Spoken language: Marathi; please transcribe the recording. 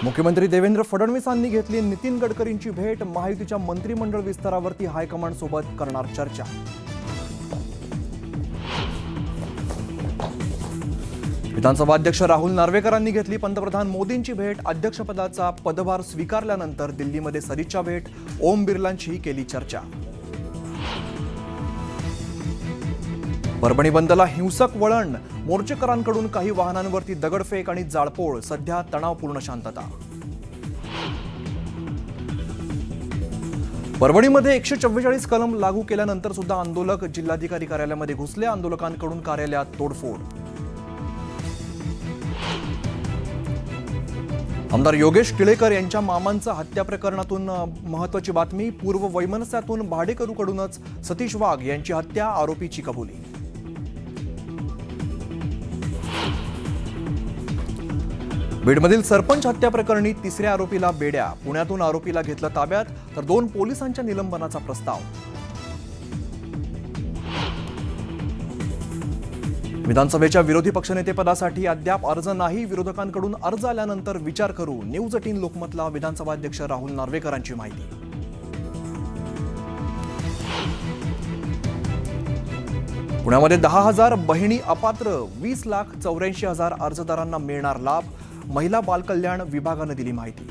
मुख्यमंत्री देवेंद्र फडणवीसांनी घेतली नितीन गडकरींची भेट। महायुतीच्या मंत्रिमंडळ विस्तारावरती हायकमांड सोबत करणार चर्चा। विधानसभा अध्यक्ष राहुल नार्वेकरांनी घेतली पंतप्रधान मोदींची भेट। अध्यक्षपदाचा पदभार स्वीकारल्यानंतर दिल्लीमध्ये सदिच्छा भेट। ओम बिर्लांशीही केली चर्चा। परभणी बंदला हिंसक वळण। मोर्चेकरांकडून काही वाहनांवरती दगडफेक आणि जाळपोळ। सध्या तणावपूर्ण शांतता। परभणीमध्ये 144 कलम लागू केल्यानंतर सुद्धा आंदोलक जिल्हाधिकारी कार्यालयामध्ये घुसले। आंदोलकांकडून कार्यालयात तोडफोड। आमदार योगेश टिळेकर यांच्या मामांचा हत्या प्रकरणातून महत्त्वाची बातमी। पूर्व वैमनस्यातून भाडेकरूकडूनच सतीश वाघ यांची हत्या। आरोपीची कबुली। बीडमधील सरपंच हत्या प्रकरणी तिसऱ्या आरोपीला बेड्या। पुण्यातून आरोपीला घेतलं ताब्यात, तर 2 पोलिसांच्या निलंबनाचा प्रस्ताव। विधानसभेच्या विरोधी पक्षनेतेपदासाठी अद्याप अर्ज नाही। विरोधकांकडून अर्ज आल्यानंतर विचार करू। न्यूज 18 लोकमतला विधानसभा अध्यक्ष राहुल नार्वेकरांची माहिती। पुण्यामध्ये 10,000 बहिणी अपात्र। 20,84,000 अर्जदारांना मिळणार लाभ। महिला बाल कल्याण विभागाने दिली माहिती।